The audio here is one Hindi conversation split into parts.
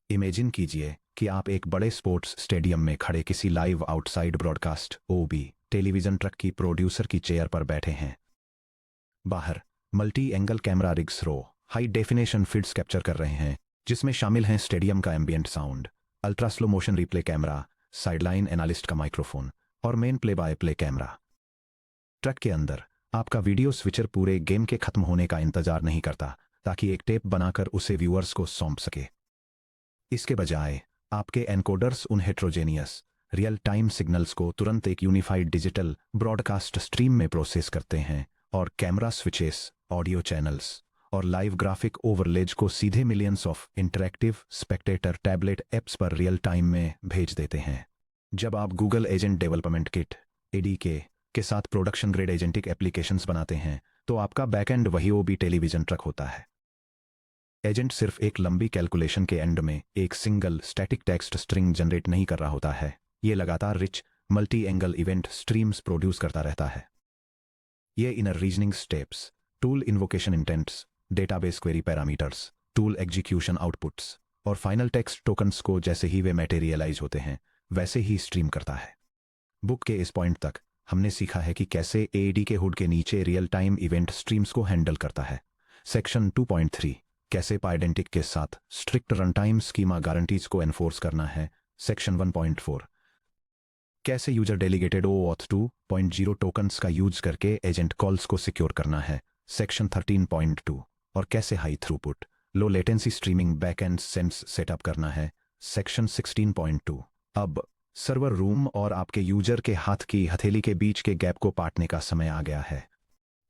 इमेजिन कीजिए कि आप एक बड़े स्पोर्ट्स स्टेडियम में खड़े किसी लाइव आउटसाइड ब्रॉडकास्ट ओबी टेलीविजन ट्रक की प्रोड्यूसर की चेयर पर बैठे हैं। बाहर मल्टी एंगल कैमरा रिग्स रो हाई डेफिनेशन फीड्स कैप्चर कर रहे हैं, जिसमें शामिल हैं स्टेडियम का ambient sound, ultra slow motion replay camera, sideline analyst का माइक्रोफोन और main play by play camera. Truck के अंदर आपका वीडियो स्विचर पूरे गेम के खत्म होने का इंतजार नहीं करता ताकि एक टेप बनाकर उसे व्यूअर्स को सौंप सके। इसके बजाय आपके एनकोडर्स उन हेट्रोजेनियस रियल टाइम सिग्नल्स को तुरंत एक यूनिफाइड डिजिटल ब्रॉडकास्ट स्ट्रीम में प्रोसेस करते हैं और कैमरा स्विचेस, ऑडियो चैनल्स और लाइव ग्राफिक ओवरलेज को सीधे millions of interactive Spectator tablet apps पर रियल टाइम में भेज देते हैं। जब आप गूगल एजेंट डेवलपमेंट किट एडीके के साथ प्रोडक्शन ग्रेड एजेंटिक एप्लीकेशंस बनाते हैं, तो आपका बैकएंड वही ओबी टेलीविजन ट्रक होता है। एजेंट सिर्फ एक लंबी कैलकुलेशन के एंड में एक single static text string generate नहीं कर रहा होता है, ये लगातार rich multi angle event streams produce करता रहता है। ये inner reasoning steps, tool invocation intends, database query parameters, tool execution outputs और फाइनल टेक्स्ट टोकन्स को जैसे ही वे मैटेरियलाइज होते हैं वैसे ही स्ट्रीम करता है। बुक के इस पॉइंट तक हमने सीखा है कि कैसे एडी के हुड के नीचे रियल टाइम इवेंट स्ट्रीम्स को हैंडल करता है। सेक्शन 2.3 कैसे पाइडेंटिक के साथ strict run time schema guarantees को एनफोर्स करना है। सेक्शन 1.4 कैसे यूजर डेलीगेटेड OAuth 2.0 टोकन्स का यूज करके एजेंट कॉल्स को सिक्योर करना है। सेक्शन 13.2 और कैसे हाई थ्रूपुट लो latency streaming backend sense setup करना है। सेक्शन 16.2 अब सर्वर रूम और आपके यूजर के हाथ की हथेली के बीच के गैप को पाटने का समय आ गया है।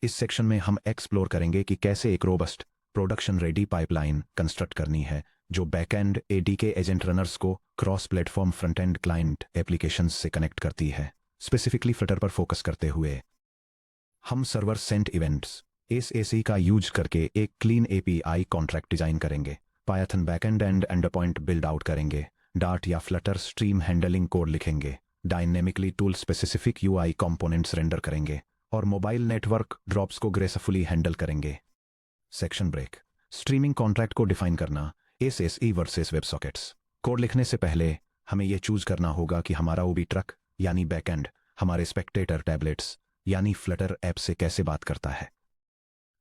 इस सेक्शन में हम एक्सप्लोर करेंगे कि कैसे एक robust production ready pipeline construct करनी है जो बैकएंड एडीके एजेंट रनर्स को cross platform front end client applications से कनेक्ट करती है। स्पेसिफिकली फ्लटर पर फोकस करते हुए हम सर्वर सेंट इवेंट्स SAC का यूज करके एक क्लीन API कॉन्ट्रैक्ट डिजाइन करेंगे, Python backend and endpoint build out करेंगे, डार्ट या फ्लटर स्ट्रीम हैंडलिंग कोड लिखेंगे, dynamically tool specific UI components render करेंगे और मोबाइल नेटवर्क ड्रॉप्स को ग्रेसफुली हैंडल करेंगे। सेक्शन ब्रेक स्ट्रीमिंग कॉन्ट्रैक्ट को डिफाइन करना, SSE versus web sockets. Code लिखने से पहले हमें यह चूज करना होगा कि हमारा ओबी ट्रक यानी बैकएंड हमारे स्पेक्टेटर टैबलेट्स यानी फ्लटर ऐप से कैसे बात करता है।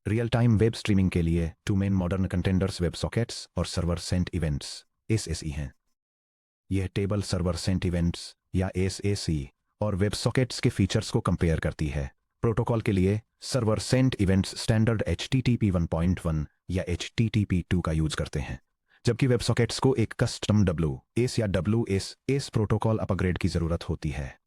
रियल टाइम वेब स्ट्रीमिंग के लिए two main modern contenders web sockets और सर्वर सेंट इवेंट्स SSE हैं। यह टेबल सर्वर सेंट इवेंट्स या SAC और वेब सॉकेट्स के फीचर्स को कंपेयर करती है। प्रोटोकॉल के लिए server sent events standard HTTP 1.1 या HTTP 2 का यूज करते हैं, जबकि वेब सॉकेट्स को एक कस्टम WAS या WSS प्रोटोकॉल अपग्रेड की जरूरत होती है।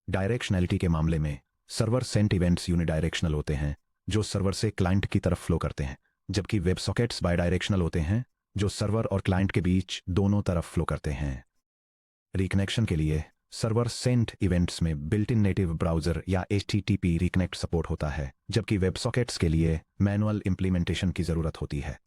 डायरेक्शनैलिटी के मामले में सर्वर सेंट इवेंट्स यूनिडायरेक्शनल होते हैं जो सर्वर से क्लाइंट की तरफ फ्लो करते हैं, जबकि वेब सॉकेट्स बायडायरेक्शनल होते हैं जो सर्वर और क्लाइंट के बीच दोनों तरफ फ्लो करते हैं। रिकनेक्शन के लिए सर्वर सेंट इवेंट्स में बिल्ट इन नेटिव ब्राउजर या HTTP रिकनेक्ट सपोर्ट होता है, जबकि वेब सॉकेट्स के लिए मैनुअल इंप्लीमेंटेशन की जरूरत होती है।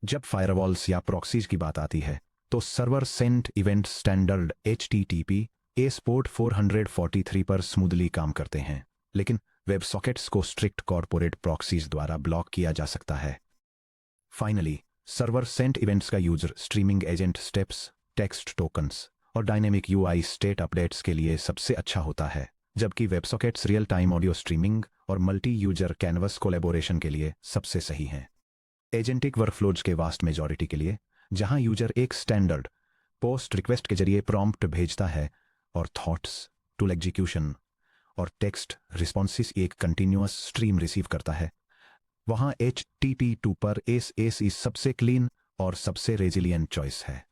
जब फायरवॉल्स या प्रॉक्सीज की बात आती है तो server sent event standard HTTP AS port 443 पर स्मूथली काम करते हैं, लेकिन वेब सॉकेट्स को स्ट्रिक्ट कॉर्पोरेट प्रॉक्सीज द्वारा ब्लॉक किया जा सकता है। फाइनली सर्वर सेंट इवेंट्स का user streaming agent steps, text tokens और डायनेमिक UI स्टेट अपडेट्स के लिए सबसे अच्छा होता है, जबकि web sockets real time audio streaming और मल्टी यूजर कैनवस कोलैबोरेशन के लिए सबसे सही हैं। एजेंटिक वर्कफ्लोज के वास्ट मेजॉरिटी के लिए, जहां यूजर एक स्टैंडर्ड पोस्ट रिक्वेस्ट के जरिए प्रॉम्प्ट भेजता है और थॉट्स, टूल एग्जीक्यूशन और टेक्स्ट रिस्पॉन्सेस एक कंटिन्यूअस स्ट्रीम रिसीव करता है, वहां HTTP 2 पर SAC सबसे क्लीन और सबसे रेजिलियंट चॉइस है।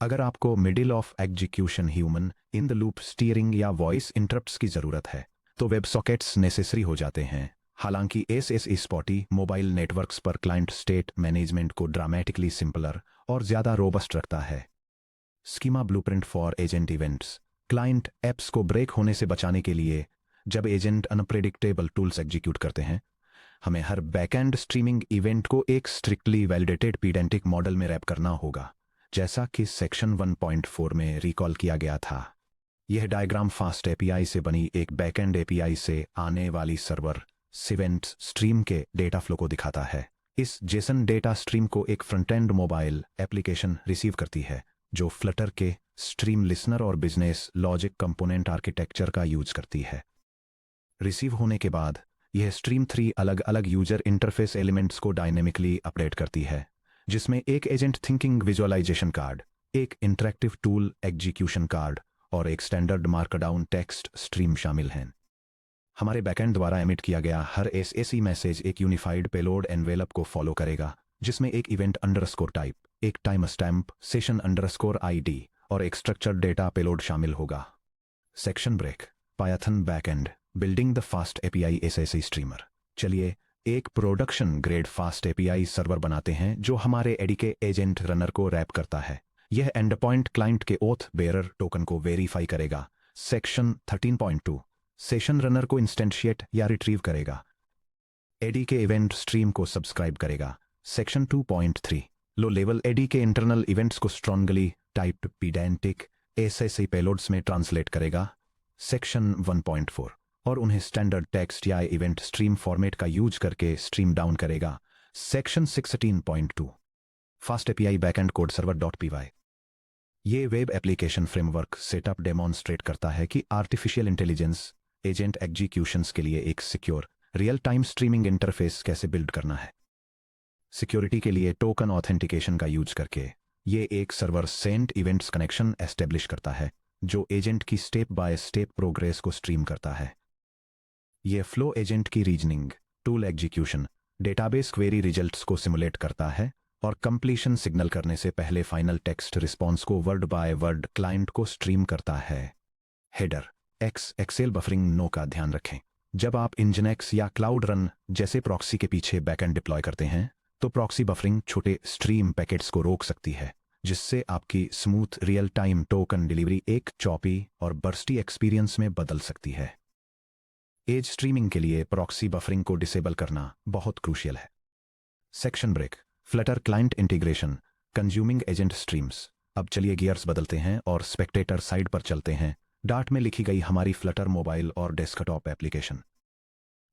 अगर आपको middle of execution human in the loop steering या वॉइस इंटरप्ट्स की जरूरत है तो वेब सॉकेट्स नेसेसरी हो जाते हैं। हालांकि SSE स्पॉटी मोबाइल नेटवर्क्स पर क्लाइंट स्टेट मैनेजमेंट को ड्रामेटिकली सिंपलर और ज्यादा रोबस्ट रखता है। Schema blueprint for agent events client apps को ब्रेक होने से बचाने के लिए जब एजेंट अनप्रेडिक्टेबल टूल्स एग्जीक्यूट करते हैं, हमें हर बैकएंड स्ट्रीमिंग इवेंट को एक स्ट्रिक्टली वैलिडेटेड पीडेंटिक मॉडल में रैप करना होगा, जैसा कि सेक्शन 1.4 में रिकॉल किया गया था। यह डायग्राम फास्ट API से बनी एक बैकएंड API से आने वाली सर्वर इवेंट स्ट्रीम के डेटा फ्लो को दिखाता है। इस जेसन डेटा स्ट्रीम को एक front end mobile application receive करती है जो फ्लटर के स्ट्रीम लिसनर और बिजनेस लॉजिक कंपोनेंट आर्किटेक्चर का यूज करती है। रिसीव होने के बाद यह स्ट्रीम 3 अलग अलग यूजर इंटरफेस एलिमेंट्स को डायनेमिकली अपडेट करती है, जिसमें एक एजेंट थिंकिंग विजुअलाइजेशन कार्ड, एक इंटरैक्टिव टूल एग्जीक्यूशन कार्ड और एक स्टैंडर्ड मार्कडाउन टेक्स्ट स्ट्रीम शामिल हैं। हमारे बैकएंड द्वारा एमिट किया गया हर एसएसी मैसेज एक यूनिफाइड पेलोड एनवेलप को फॉलो करेगा, जिसमें एक इवेंट अंडरस्कोर टाइप, एक timestamp, session underscore ID और एक स्ट्रक्चर्ड डेटा पेलोड शामिल होगा। Section break, Python backend, building the fast API SSE streamer. चलिए एक production grade fast API server बनाते हैं जो हमारे एडीके एजेंट रनर को रैप करता है। यह एंड पॉइंट क्लाइंट के ओथ बेयरर टोकन को वेरीफाई करेगा। सेक्शन 13.2, सेशन रनर को इंस्टेंशिएट या रिट्रीव करेगा। एडीके इवेंट स्ट्रीम को सब्सक्राइब करेगा। Section 2.3, low level एडीके internal events को स्ट्रॉन्गली टाइप्ड पीडेंटिक एसएसी पेलोड्स में ट्रांसलेट करेगा। सेक्शन 1.4, और उन्हें स्टैंडर्ड टेक्स्ट या इवेंट स्ट्रीम फॉर्मेट का यूज करके स्ट्रीम डाउन करेगा। Section 16.2, fast API backend code server .py। ये web application framework setup demonstrate करता है कि आर्टिफिशियल इंटेलिजेंस एजेंट एग्जीक्यूशंस के लिए एक secure real time streaming interface कैसे बिल्ड करना है। सिक्योरिटी के लिए टोकन ऑथेंटिकेशन का यूज करके ये एक server sent events connection establish करता है जो एजेंट की स्टेप बाय स्टेप प्रोग्रेस को स्ट्रीम करता है। ये फ्लो एजेंट की reasoning, tool execution, database query results को सिमुलेट करता है और कंप्लीशन सिग्नल करने से पहले फाइनल टेक्स्ट रिस्पॉन्स को वर्ड बाय वर्ड क्लाइंट को स्ट्रीम करता है। हेडर एक्सेल बफरिंग नो का ध्यान रखें। जब आप इंजनेक्स या क्लाउड रन जैसे प्रॉक्सी के पीछे बैकएंड डिप्लॉय करते हैं तो प्रॉक्सी बफरिंग छोटे स्ट्रीम पैकेट्स को रोक सकती है, जिससे आपकी smooth real time token delivery एक चॉपी और बर्स्टी एक्सपीरियंस में बदल सकती है। एज स्ट्रीमिंग के लिए प्रॉक्सी बफरिंग को डिसेबल करना बहुत क्रूशियल है। Section break, Flutter client integration, consuming agent streams. अब चलिए गियर्स बदलते हैं और स्पेक्टेटर साइड पर चलते हैं। डार्ट में लिखी गई हमारी फ्लटर मोबाइल और डेस्कटॉप एप्लीकेशन।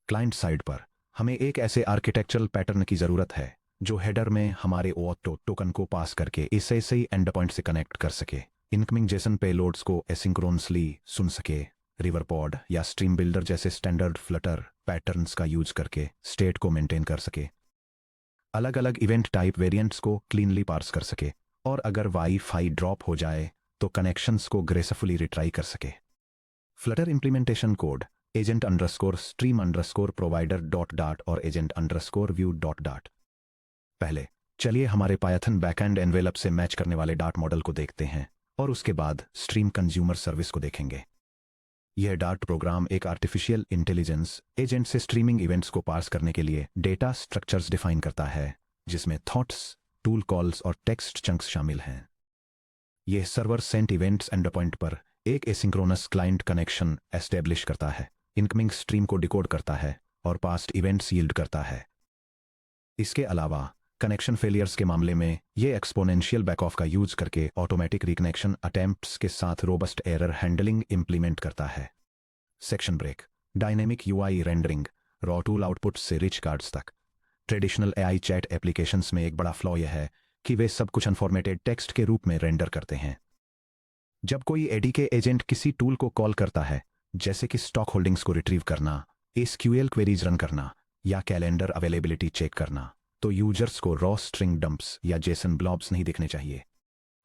क्लाइंट साइड पर हमें एक ऐसे आर्किटेक्चरल पैटर्न की जरूरत है जो हेडर में हमारे OAuth टोकन को पास करके इसे सही एंड पॉइंट से कनेक्ट कर सके, इनकमिंग जेसन पेलोड्स को एसिंक्रोनसली सुन सके, रिवरपॉड या स्ट्रीम बिल्डर जैसे स्टैंडर्ड फ्लटर पैटर्न्स का यूज करके स्टेट को मेंटेन कर सके, अलग अलग इवेंट टाइप वेरिएंट्स को क्लीनली पार्स कर सके, और अगर वाईफाई ड्रॉप हो जाए तो कनेक्शंस को ग्रेसफुली रिट्राई कर सके। Flutter implementation code agent underscore stream underscore provider .dart और एजेंट अंडरस्कोर व्यू .dart। पहले चलिए हमारे पायथन बैकएंड एनवेलप से मैच करने वाले डार्ट मॉडल को देखते हैं और उसके बाद स्ट्रीम कंज्यूमर सर्विस को देखेंगे। यह डार्ट प्रोग्राम एक आर्टिफिशियल इंटेलिजेंस एजेंट से स्ट्रीमिंग इवेंट्स को पार्स करने के लिए डेटा स्ट्रक्चर्स डिफाइन करता है, जिसमें थॉट्स, टूल कॉल्स और टेक्स्ट चंक्स शामिल हैं। यह server sent events endpoint पर एक एसिंक्रोनस क्लाइंट कनेक्शन एस्टेब्लिश करता है, इनकमिंग स्ट्रीम को डिकोड करता है और पास्ट इवेंट्स यील्ड करता है। इसके अलावा कनेक्शन फेलियर्स के मामले में यह एक्सपोनेंशियल बैकऑफ का यूज करके ऑटोमेटिक रिकनेक्शन अटेम्प्ट्स के साथ रोबस्ट एरर हैंडलिंग इंप्लीमेंट करता है। Section break, dynamic UI rendering, raw tool output से रिच कार्ड्स तक। ट्रेडिशनल एआई चैट एप्लीकेशंस में एक बड़ा फ्लॉ यह है कि वे सब कुछ अनफॉर्मेटेड टेक्स्ट के रूप में रेंडर करते हैं। जब कोई एडीके एजेंट किसी टूल को कॉल करता है, जैसे कि स्टॉक होल्डिंग्स को रिट्रीव करना, एसक्यूएल क्वेरीज रन करना या कैलेंडर अवेलेबिलिटी चेक करना, तो यूजर्स को रॉ स्ट्रिंग डंप्स या जेसन ब्लॉब्स नहीं दिखने चाहिए।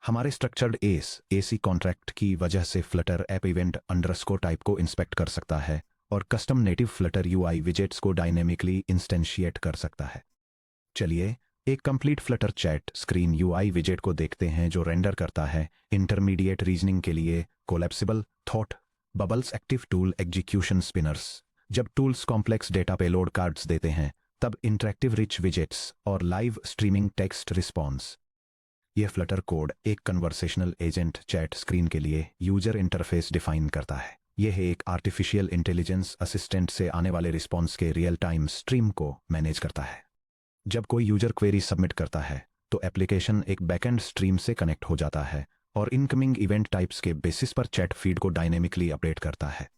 हमारे स्ट्रक्चर्ड एसी कॉन्ट्रैक्ट की वजह से Flutter app event underscore type को इंस्पेक्ट कर सकता है और custom native Flutter UI widgets को डायनेमिकली इंस्टेंशिएट कर सकता है। चलिए एक complete Flutter chat screen UI विजेट को देखते हैं जो रेंडर करता है इंटरमीडिएट रीजनिंग के लिए collapsible thought bubbles active tool execution spinners. जब tools complex data payload cards देते हैं तब इंटरैक्टिव रिच विजेट्स और लाइव स्ट्रीमिंग टेक्स्ट रिस्पॉन्स। यह फ्लटर कोड एक कन्वर्सेशनल एजेंट चैट स्क्रीन के लिए यूजर इंटरफेस डिफाइन करता है। यह एक आर्टिफिशियल इंटेलिजेंस असिस्टेंट से आने वाले रिस्पॉन्स के रियल टाइम स्ट्रीम को मैनेज करता है। जब कोई यूजर क्वेरी सबमिट करता है तो एप्लीकेशन एक बैकएंड स्ट्रीम से कनेक्ट हो जाता है और इनकमिंग इवेंट टाइप्स के बेसिस पर चैट फीड को डायनेमिकली अपडेट करता है।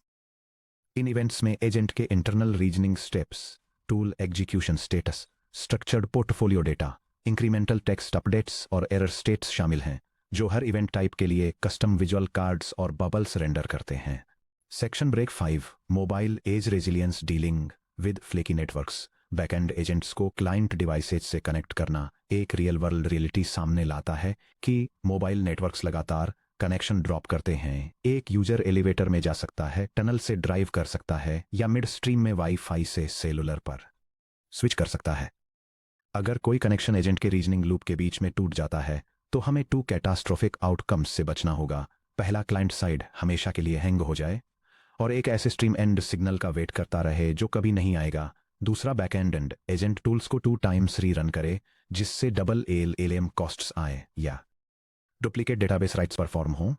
इन इवेंट्स में एजेंट के internal reasoning steps, tool execution status, structured portfolio data, incremental text updates और एरर स्टेट्स शामिल हैं, जो हर इवेंट टाइप के लिए कस्टम विजुअल कार्ड्स और बबल्स रेंडर करते हैं। Section break 5, mobile edge resilience dealing with flaky networks. Backend agents को क्लाइंट डिवाइसेज से कनेक्ट करना एक रियल वर्ल्ड रियलिटी सामने लाता है कि मोबाइल नेटवर्क्स लगातार कनेक्शन ड्रॉप करते हैं। एक यूजर एलिवेटर में जा सकता है, टनल से ड्राइव कर सकता है या मिड स्ट्रीम में वाईफाई से सेलुलर पर स्विच कर सकता है। अगर कोई कनेक्शन एजेंट के रीजनिंग लूप के बीच में टूट जाता है तो हमें 2 कैटास्ट्रोफिक आउटकम्स से बचना होगा। पहला, क्लाइंट साइड हमेशा के लिए हैंग हो जाए और एक ऐसे स्ट्रीम एंड सिग्नल का वेट करता रहे जो कभी नहीं आएगा। दूसरा, बैकएंड एजेंट टूल्स को 2 टाइम्स रीरन करे, जिससे डबल एलएम कॉस्ट्स आए या डुप्लीकेट डेटाबेस राइट्स परफॉर्म हो।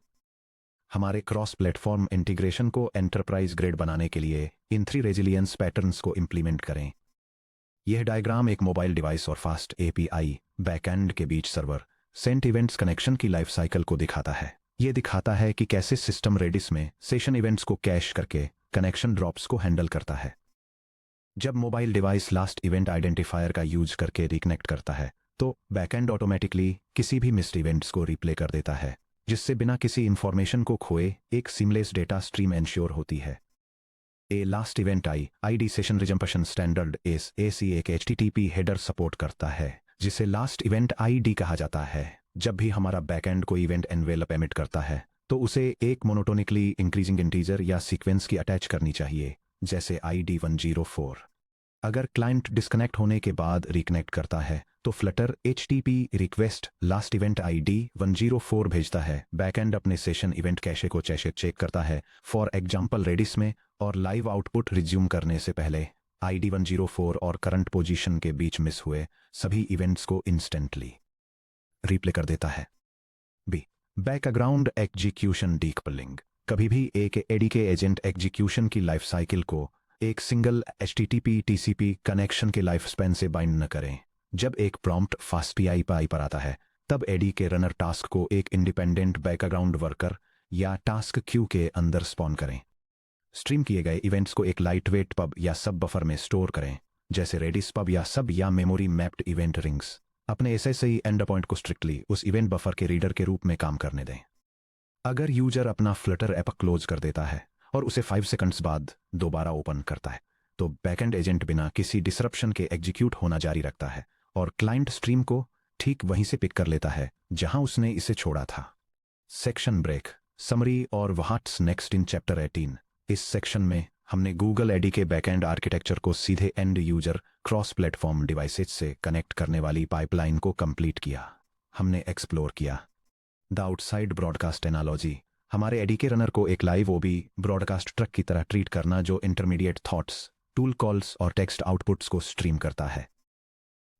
हमारे क्रॉस प्लेटफॉर्म इंटीग्रेशन को एंटरप्राइज ग्रेड बनाने के लिए इन 3 रेजिलियंस पैटर्न्स को इंप्लीमेंट करें। यह डायग्राम एक मोबाइल डिवाइस और फास्ट एपीआई बैकएंड के बीच सर्वर सेंट इवेंट्स कनेक्शन की लाइफ साइकिल को दिखाता है। यह दिखाता है कि कैसे सिस्टम रेडिस में सेशन इवेंट्स को कैश करके कनेक्शन ड्रॉप्स को हैंडल करता है। जब mobile device last event identifier का यूज करके रिकनेक्ट करता है तो बैकएंड ऑटोमेटिकली किसी भी मिस्ड इवेंट्स को रिप्ले कर देता है, जिससे बिना किसी इंफॉर्मेशन को खोए एक सीमलेस डेटा स्ट्रीम एंश्योर होती है। A last event ID session resumption standard AC एक HTTP हेडर सपोर्ट करता है, जिसे लास्ट इवेंट आईडी कहा जाता है। जब भी हमारा बैकएंड कोई इवेंट एनवेलप एमिट करता है तो उसे एक मोनोटोनिकली इंक्रीजिंग इंटीजर या सीक्वेंस की अटैच करनी चाहिए, जैसे ID 104। अगर क्लाइंट डिस्कनेक्ट होने के बाद रिकनेक्ट करता है तो Flutter HTTP request last event ID 104 भेजता है। बैकएंड अपने सेशन इवेंट कैशे को चेक करता है, फॉर एग्जांपल रेडिस में, और लाइव आउटपुट रिज्यूम करने से पहले ID 104 और करंट पोजीशन के बीच मिस हुए सभी इवेंट्स को इंस्टेंटली रिप्ले कर देता है। B, background execution decoupling. कभी भी एक ADK एजेंट एग्जीक्यूशन की लाइफ साइकिल को एक सिंगल HTTP TCP कनेक्शन के लाइफ स्पैन से बाइंड न करें। जब एक प्रॉम्प्ट फास्ट PI पर आता है तब ADK रनर टास्क को एक इंडिपेंडेंट बैकग्राउंड वर्कर या टास्क क्यू के अंदर स्पॉन करें। स्ट्रीम किए गए इवेंट्स को एक लाइटवेट पब या सब बफर में स्टोर करें, जैसे रेडिस पब या सब या मेमोरी मैप्ड इवेंट रिंग्स। अपने SSI एंड पॉइंट को स्ट्रिक्टली उस इवेंट बफर के रीडर के रूप में काम करने दें। अगर यूजर अपना फ्लटर ऐप क्लोज कर देता है और उसे 5 सेकंड्स बाद दोबारा ओपन करता है तो बैकएंड एजेंट बिना किसी डिसरप्शन के एग्जीक्यूट होना जारी रखता है और क्लाइंट स्ट्रीम को ठीक वहीं से पिक कर लेता है जहां उसने इसे छोड़ा था। सेक्शन ब्रेक, समरी और व्हाट्स नेक्स्ट इन चैप्टर 18। इस सेक्शन में हमने गूगल ADK बैकएंड आर्किटेक्चर को सीधे and user cross platform devices से कनेक्ट करने वाली पाइपलाइन को कंप्लीट किया। हमने एक्सप्लोर किया द आउटसाइड ब्रॉडकास्ट एनालॉजी, हमारे ADK रनर को एक लाइव OB ब्रॉडकास्ट ट्रक की तरह ट्रीट करना जो इंटरमीडिएट थॉट्स, टूल कॉल्स और टेक्स्ट आउटपुट्स को स्ट्रीम करता है।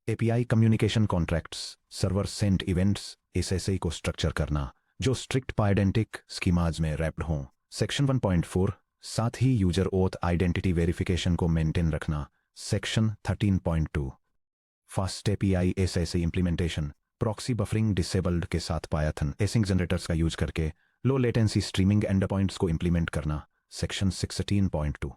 API communication contracts, server sent events, SSI को स्ट्रक्चर करना जो स्ट्रिक्ट पाइडेंटिक स्कीमाज में रैप्ड हों। सेक्शन 1.4, साथ ही यूजर ओथ आइडेंटिटी वेरिफिकेशन को मेंटेन रखना। Section 13.2, fast API SSI implementation, proxy buffering disabled के साथ पायथन एसिंक जनरेटर्स का यूज करके लो लेटेंसी स्ट्रीमिंग एंडपॉइंट्स को इंप्लीमेंट करना। Section 16.2,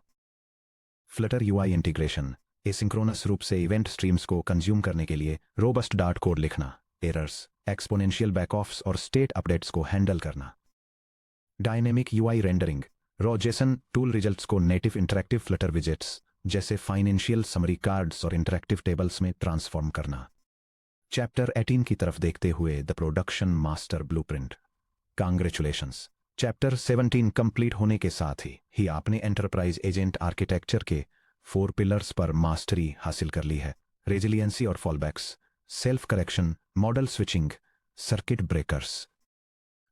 Flutter UI integration, asynchronous रूप से इवेंट स्ट्रीम्स को कंज्यूम करने के लिए रोबस्ट डार्ट कोड लिखना। एरर्स, एक्सपोनेंशियल बैकऑफ्स और स्टेट अपडेट्स को हैंडल करना। Dynamic UI rendering, raw Jason tool results को नेटिव इंटरैक्टिव फ्लटर विजेट्स जैसे फाइनेंशियल समरी कार्ड्स और इंटरैक्टिव टेबल्स में ट्रांसफॉर्म करना। चैप्टर 18 की तरफ देखते हुए the production master blueprint. Congratulations, chapter 17 complete होने के साथ ही आपने एंटरप्राइज एजेंट आर्किटेक्चर के 4 पिलर्स पर मास्टरी हासिल कर ली है। रेजिलियंसी और fallbacks, self correction, model switching, circuit breakers,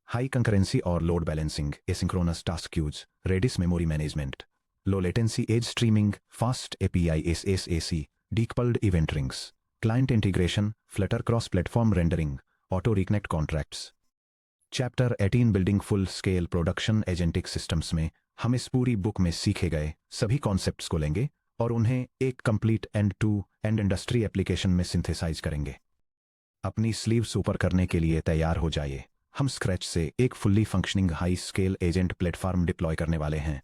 high concurrency और load balancing, asynchronous task queues, Redis memory management, low latency edge streaming, fast API SSAC, decoupled event rings, client integration, Flutter cross platform rendering, auto reconnect contracts. Chapter 18 building full scale production agentic systems में हम इस पूरी बुक में सीखे गए सभी कॉन्सेप्ट्स को लेंगे और उन्हें एक complete end to end industry application में सिंथेसाइज करेंगे। अपनी स्लीव्स ऊपर करने के लिए तैयार हो जाइए। हम स्क्रैच से एक fully functioning high scale agent platform deploy करने वाले हैं